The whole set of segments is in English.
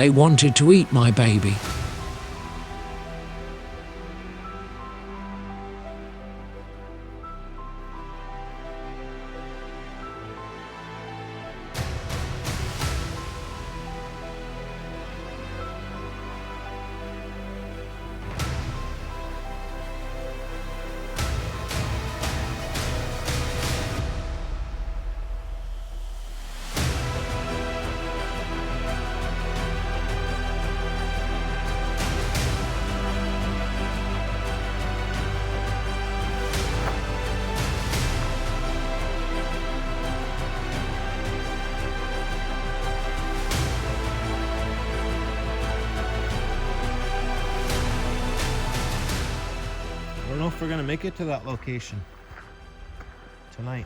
They wanted to eat my baby. I don't know if we're gonna make it to that location tonight.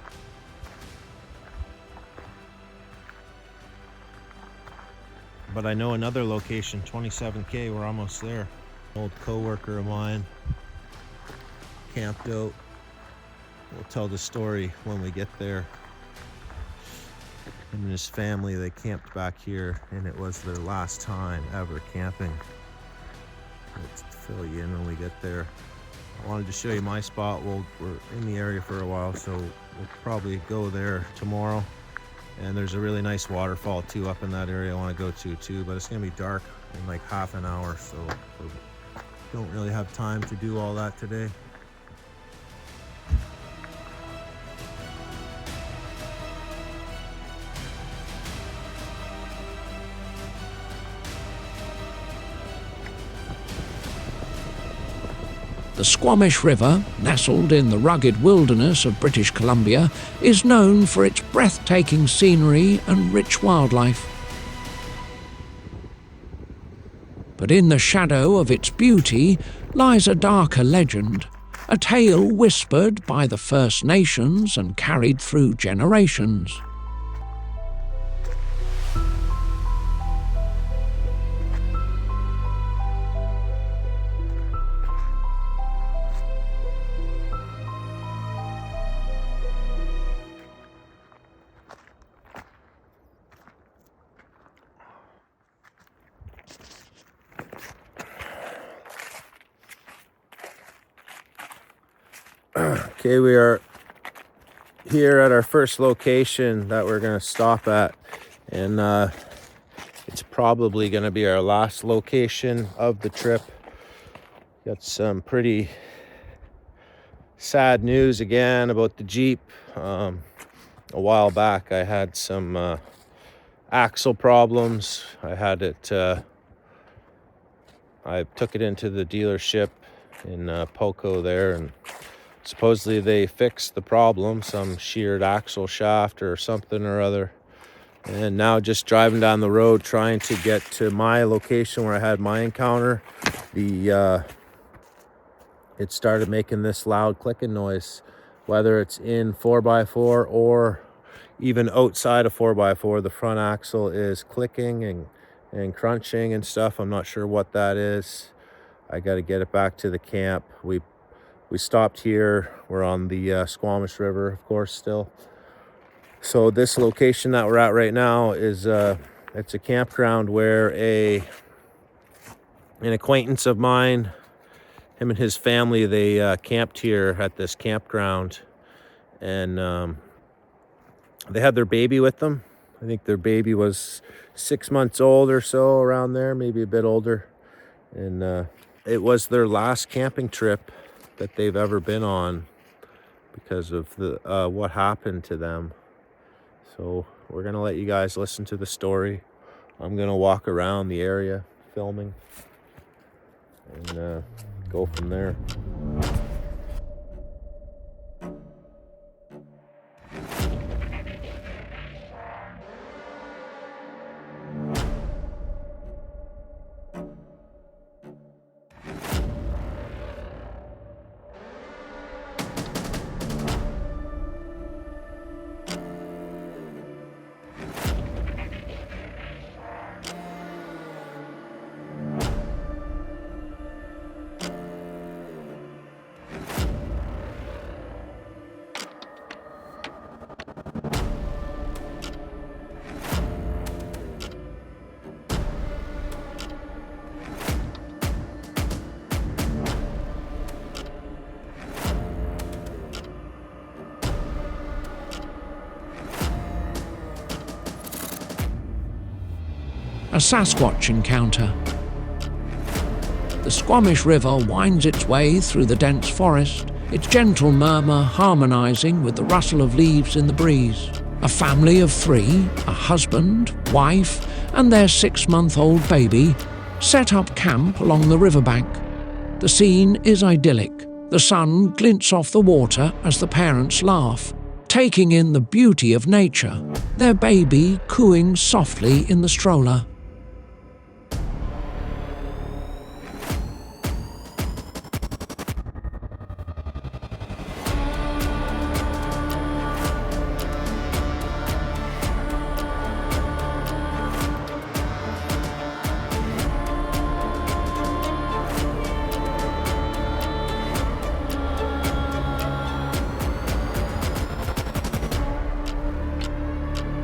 But I know another location, 27K, we're almost there. Old co-worker of mine camped out. We'll tell the story when we get there. Him and his family, they camped back here, and it was their last time ever camping. Let's fill you in when we get there. I wanted to show you my spot. We're in the area for a while, so we'll probably go there tomorrow. And there's a really nice waterfall too up in that area I want to go to too, but it's gonna be dark in like half an hour, so we don't really have time to do all that today. The Squamish River, nestled in the rugged wilderness of British Columbia, is known for its breathtaking scenery and rich wildlife. But in the shadow of its beauty lies a darker legend, a tale whispered by the First Nations and carried through generations. Okay, we are here at our first location that we're going to stop at, and it's probably going to be our last location of the trip. Got some pretty sad news again about the Jeep. A while back I had some axle problems. I had it I took it into the dealership in Poco there, and supposedly they fixed the problem, some sheared axle shaft or something or other. And now just driving down the road trying to get to my location where I had my encounter, it started making this loud clicking noise, whether it's in 4x4 or even outside of 4x4. The front axle is clicking and crunching and stuff. I'm not sure what that is. I got to get it back to the camp. We stopped here. We're on the Squamish River, of course, still. So this location that we're at right now is it's a campground where an acquaintance of mine, him and his family, they camped here at this campground, and they had their baby with them. I think their baby was 6 months old or so, around there, maybe a bit older. And it was their last camping trip that they've ever been on because of the what happened to them. So we're gonna let you guys listen to the story. I'm gonna walk around the area filming and go from there. a Sasquatch encounter. The Squamish River winds its way through the dense forest, its gentle murmur harmonizing with the rustle of leaves in the breeze. A family of 3, a husband, wife, and their 6-month-old baby, set up camp along the riverbank. The scene is idyllic. The sun glints off the water as the parents laugh, taking in the beauty of nature, their baby cooing softly in the stroller.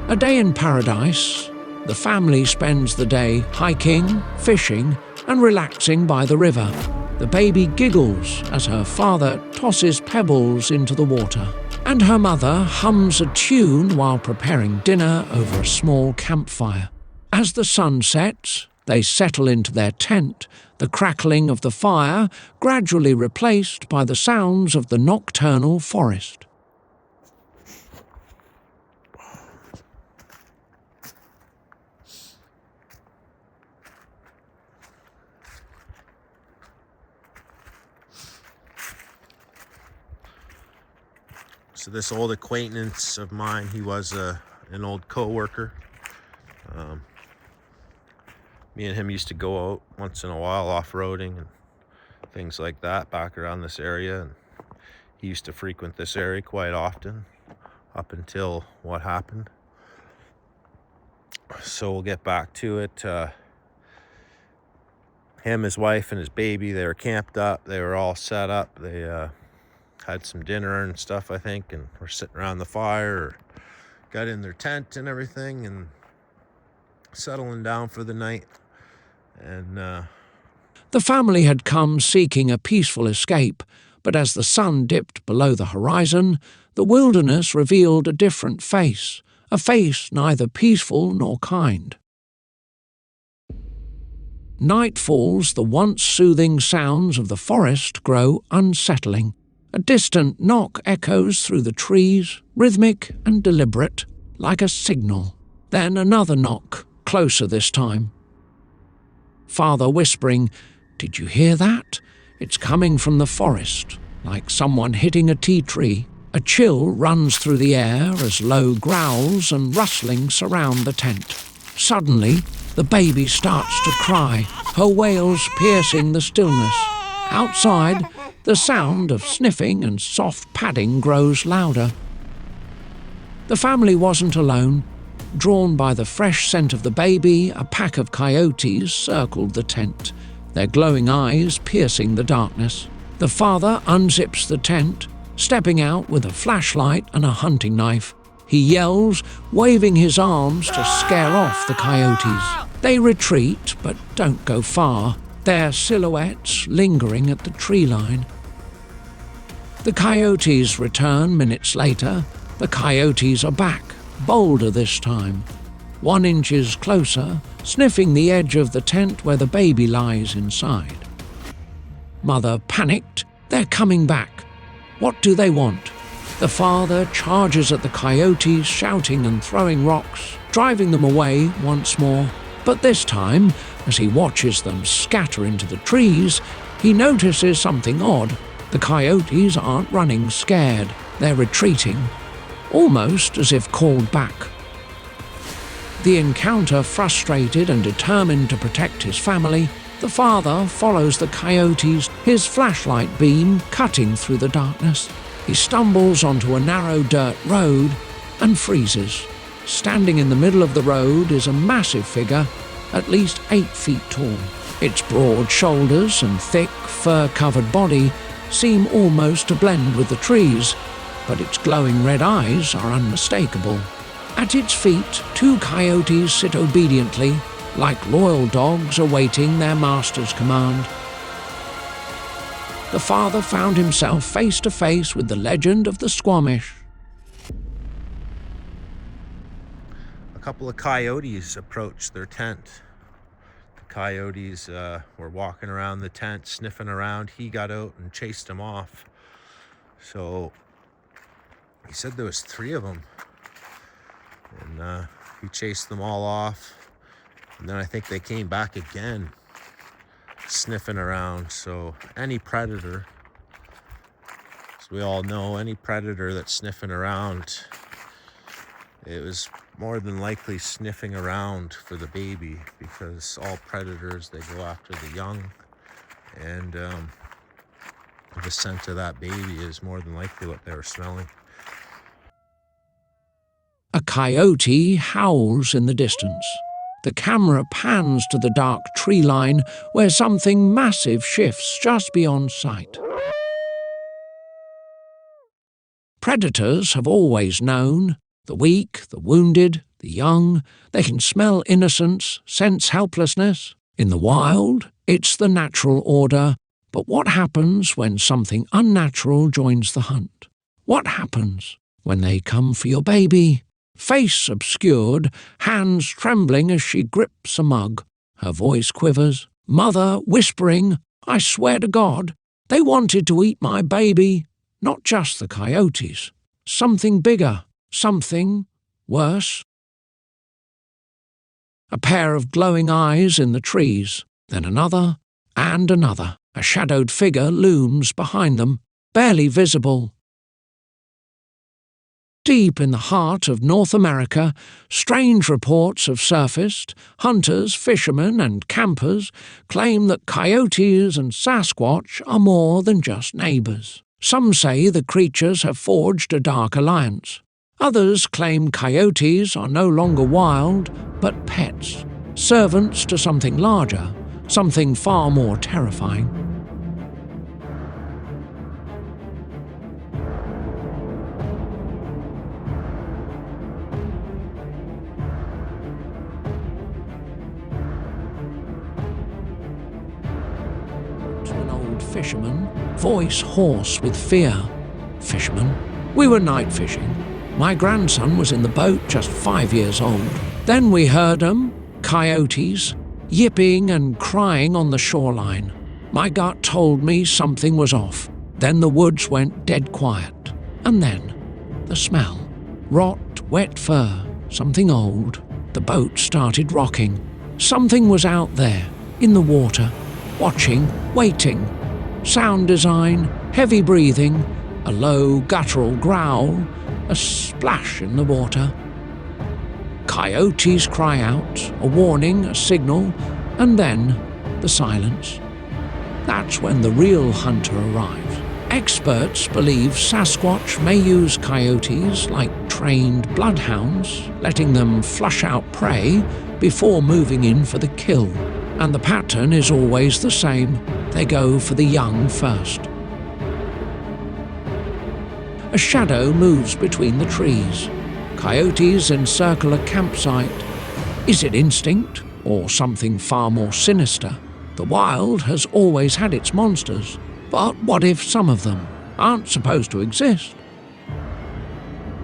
A day in paradise. The family spends the day hiking, fishing, and relaxing by the river. The baby giggles as her father tosses pebbles into the water, and her mother hums a tune while preparing dinner over a small campfire. As the sun sets, they settle into their tent, the crackling of the fire gradually replaced by the sounds of the nocturnal forest. So this old acquaintance of mine, he was an old co-worker. Me and him used to go out once in a while off-roading and things like that back around this area. And he used to frequent this area quite often up until what happened. So we'll get back to it. Him, his wife, and his baby, they were camped up. They were all set up. They had some dinner and stuff, I think, and were sitting around the fire, or got in their tent and everything, and settling down for the night. And the family had come seeking a peaceful escape, but as the sun dipped below the horizon, the wilderness revealed a different face, a face neither peaceful nor kind. Night falls, the once soothing sounds of the forest grow unsettling. A distant knock echoes through the trees, rhythmic and deliberate, like a signal. Then another knock, closer this time. Father whispering, "Did you hear that? It's coming from the forest, like someone hitting a tea tree." A chill runs through the air as low growls and rustling surround the tent. Suddenly, the baby starts to cry, her wails piercing the stillness. Outside, the sound of sniffing and soft padding grows louder. The family wasn't alone. Drawn by the fresh scent of the baby, a pack of coyotes circled the tent, their glowing eyes piercing the darkness. The father unzips the tent, stepping out with a flashlight and a hunting knife. He yells, waving his arms to scare off the coyotes. They retreat, but don't go far, their silhouettes lingering at the tree line. The coyotes return minutes later. The coyotes are back, bolder this time. 1 inch closer, sniffing the edge of the tent where the baby lies inside. Mother panicked. They're coming back. What do they want? The father charges at the coyotes, shouting and throwing rocks, driving them away once more. But this time, as he watches them scatter into the trees, he notices something odd. The coyotes aren't running scared. They're retreating, almost as if called back. The encounter frustrated and determined to protect his family, the father follows the coyotes, his flashlight beam cutting through the darkness. He stumbles onto a narrow dirt road and freezes. Standing in the middle of the road is a massive figure, at least 8 feet tall. Its broad shoulders and thick, fur-covered body seem almost to blend with the trees, but its glowing red eyes are unmistakable. At its feet, 2 coyotes sit obediently, like loyal dogs awaiting their master's command. The father found himself face to face with the legend of the Squamish. A couple of coyotes approached their tent. coyotes were walking around the tent, sniffing around. He got out and chased them off. So he said there was 3 of them, and he chased them all off. And then I think they came back again, sniffing around. So any predator, as we all know, any predator that's sniffing around, it was more than likely sniffing around for the baby, because all predators, they go after the young, and the scent of that baby is more than likely what they were smelling. A coyote howls in the distance. The camera pans to the dark tree line where something massive shifts just beyond sight. Predators have always known. The weak, the wounded, the young, they can smell innocence, sense helplessness. In the wild, it's the natural order. But what happens when something unnatural joins the hunt? What happens when they come for your baby? Face obscured, hands trembling as she grips a mug. Her voice quivers. Mother whispering, I swear to God, they wanted to eat my baby. Not just the coyotes. Something bigger. Something worse. A pair of glowing eyes in the trees, then another and another. A shadowed figure looms behind them, barely visible. Deep in the heart of North America, strange reports have surfaced. Hunters, fishermen, and campers claim that coyotes and Sasquatch are more than just neighbours. Some say the creatures have forged a dark alliance. Others claim coyotes are no longer wild, but pets, servants to something larger, something far more terrifying. To an old fisherman, voice hoarse with fear. Fisherman, we were night fishing. My grandson was in the boat, just 5 years old. Then we heard 'em, coyotes, yipping and crying on the shoreline. My gut told me something was off. Then the woods went dead quiet. And then, the smell. Rot, wet fur, something old. The boat started rocking. Something was out there, in the water, watching, waiting. Sound design, heavy breathing, a low guttural growl, a splash in the water. Coyotes cry out, a warning, a signal, and then the silence. That's when the real hunter arrives. Experts believe Sasquatch may use coyotes like trained bloodhounds, letting them flush out prey before moving in for the kill. And the pattern is always the same. They go for the young first. A shadow moves between the trees. Coyotes encircle a campsite. Is it instinct or something far more sinister? The wild has always had its monsters, but what if some of them aren't supposed to exist?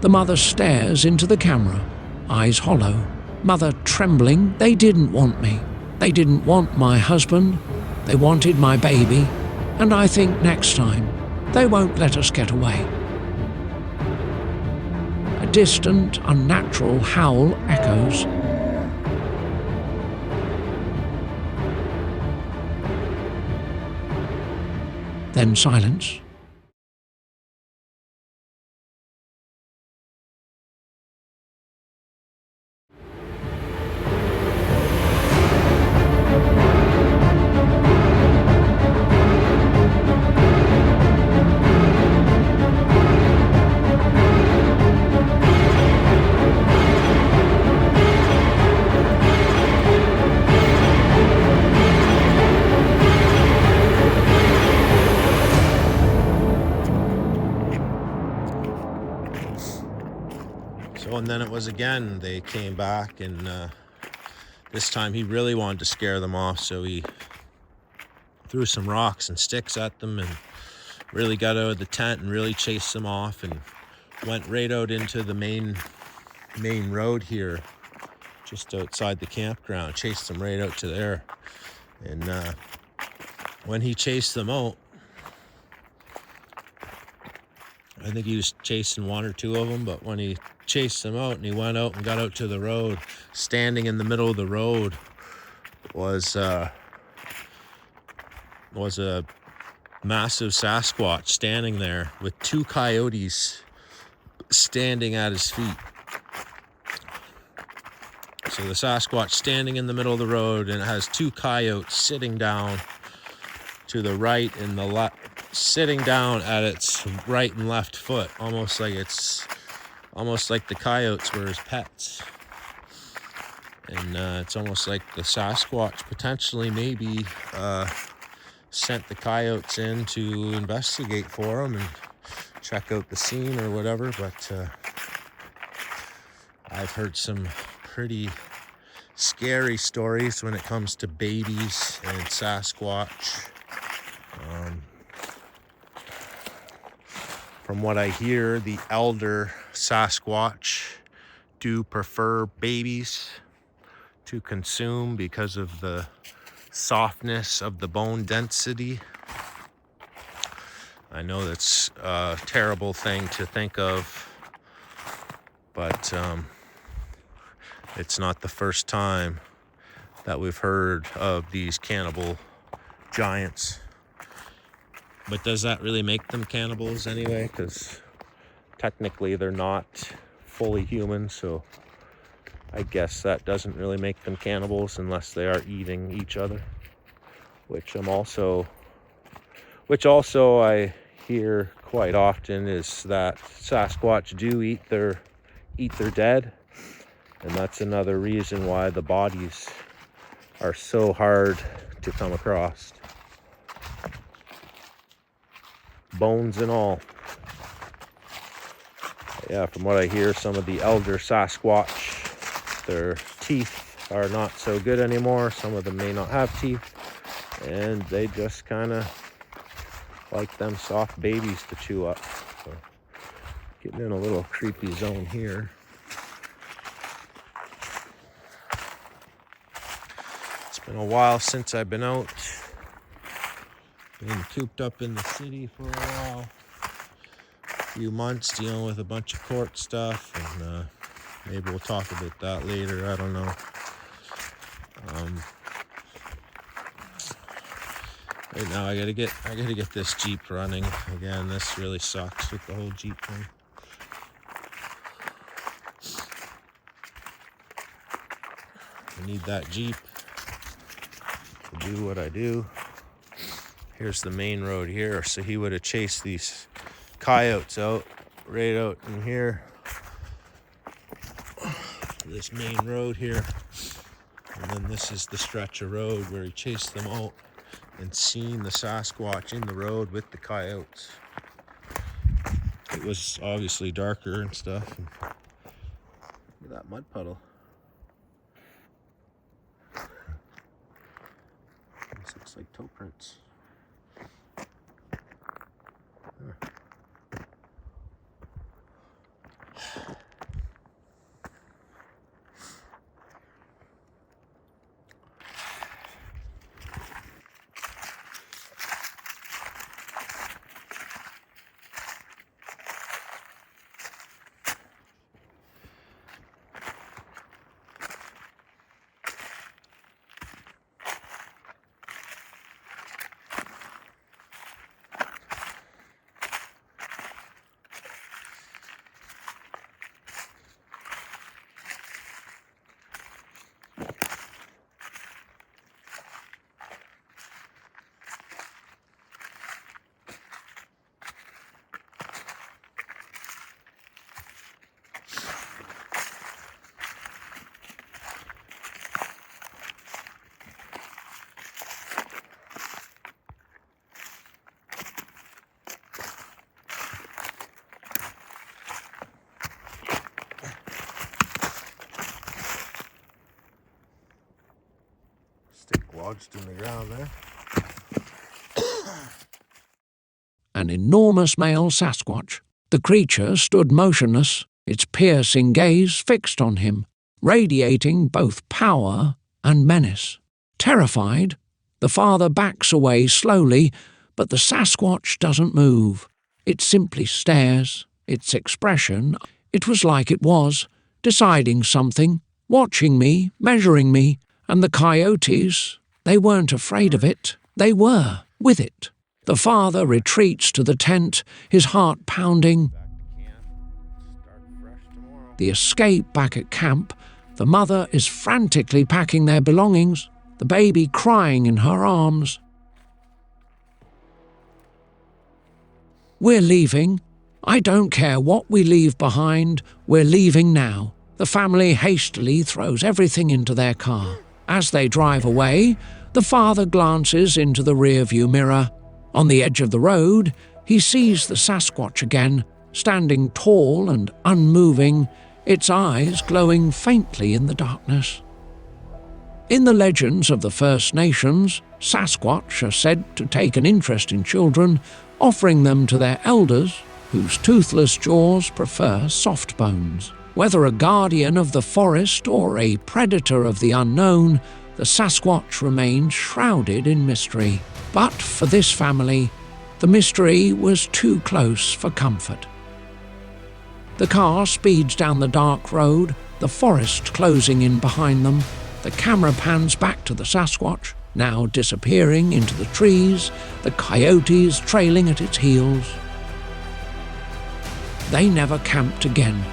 The mother stares into the camera, eyes hollow. Mother trembling, they didn't want me. They didn't want my husband. They wanted my baby. And I think next time, they won't let us get away. A distant, unnatural howl echoes. Then silence. And then it was again, they came back, and this time he really wanted to scare them off, so he threw some rocks and sticks at them and really got out of the tent and really chased them off and went right out into the main road here just outside the campground, chased them right out to there. And when he chased them out, I think he was chasing one or two of them, but when he chased them out and he went out and got out to the road, standing in the middle of the road was a massive Sasquatch standing there with two coyotes standing at his feet. So the Sasquatch standing in the middle of the road, and it has two coyotes sitting down to the right and the left, sitting down at its right and left foot, almost like the coyotes were his pets. And it's almost like the Sasquatch potentially maybe sent the coyotes in to investigate for him and check out the scene or whatever. But I've heard some pretty scary stories when it comes to babies and Sasquatch. From what I hear, the elder Sasquatch do prefer babies to consume because of the softness of the bone density. I know that's a terrible thing to think of, but it's not the first time that we've heard of these cannibal giants. But does that really make them cannibals anyway? Because technically they're not fully human, so I guess that doesn't really make them cannibals unless they are eating each other. Which also I hear quite often is that Sasquatch do eat their dead, and that's another reason why the bodies are so hard to come across. Bones and all. Yeah, from what I hear, some of the elder Sasquatch, their teeth are not so good anymore. Some of them may not have teeth, and they just kind of like them soft babies to chew up. So, getting in a little creepy zone here. It's been a while since I've been out. Been cooped up in the city for a while. A few months dealing with a bunch of court stuff, and maybe we'll talk about that later. I don't know. Right now I gotta get this Jeep running again. This really sucks with the whole Jeep thing. I need that Jeep to do what I do. Here's the main road here, so he would have chased these coyotes out, right out in here. This main road here. And then this is the stretch of road where he chased them out and seen the Sasquatch in the road with the coyotes. It was obviously darker and stuff. And look at that mud puddle. This looks like toe prints. Lodged in the ground there. An enormous male Sasquatch. The creature stood motionless, its piercing gaze fixed on him, radiating both power and menace. Terrified, The father backs away slowly, but the Sasquatch doesn't move. It simply stares. Its expression, it was like it was, deciding something, watching me, measuring me, and the coyotes, they weren't afraid of it. They were, with it. The father retreats to the tent, his heart pounding. The escape back at camp, the mother is frantically packing their belongings, the baby crying in her arms. We're leaving. I don't care what we leave behind, we're leaving now. The family hastily throws everything into their car. As they drive away, the father glances into the rearview mirror. On the edge of the road, he sees the Sasquatch again, standing tall and unmoving, its eyes glowing faintly in the darkness. In the legends of the First Nations, Sasquatch are said to take an interest in children, offering them to their elders, whose toothless jaws prefer soft bones. Whether a guardian of the forest or a predator of the unknown, the Sasquatch remained shrouded in mystery. But for this family, the mystery was too close for comfort. The car speeds down the dark road, the forest closing in behind them. The camera pans back to the Sasquatch, now disappearing into the trees, the coyotes trailing at its heels. They never camped again.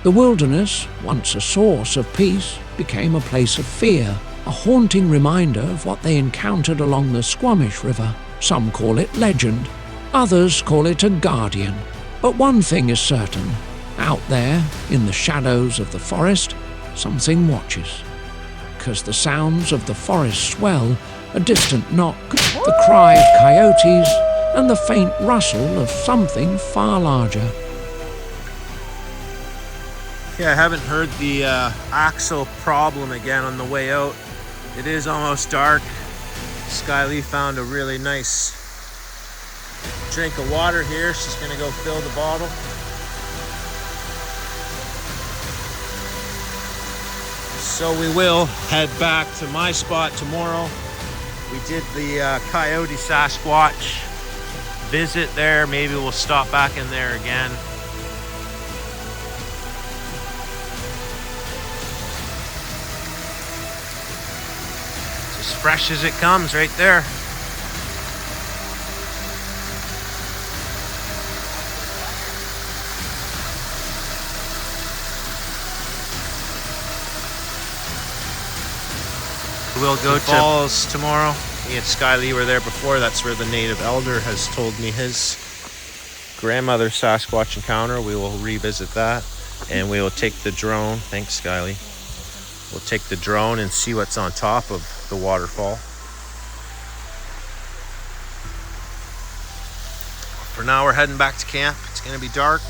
The wilderness, once a source of peace, became a place of fear, a haunting reminder of what they encountered along the Squamish River. Some call it legend, others call it a guardian. But one thing is certain, out there, in the shadows of the forest, something watches. 'Cause the sounds of the forest swell, a distant knock, the cry of coyotes, and the faint rustle of something far larger. Yeah, I haven't heard the axle problem again on the way out. It is almost dark. Skylee found a really nice drink of water here. She's gonna go fill the bottle. So we will head back to my spot tomorrow. We did the Coyote Sasquatch visit there. Maybe we'll stop back in there again. Fresh as it comes right there. We'll go to Falls tomorrow. Me and Skylee were there before. That's where the native elder has told me his grandmother's Sasquatch encounter. We will revisit that, and we will take the drone. Thanks, Skylee. We'll take the drone and see what's on top of the waterfall. For now, we're heading back to camp. It's gonna be dark.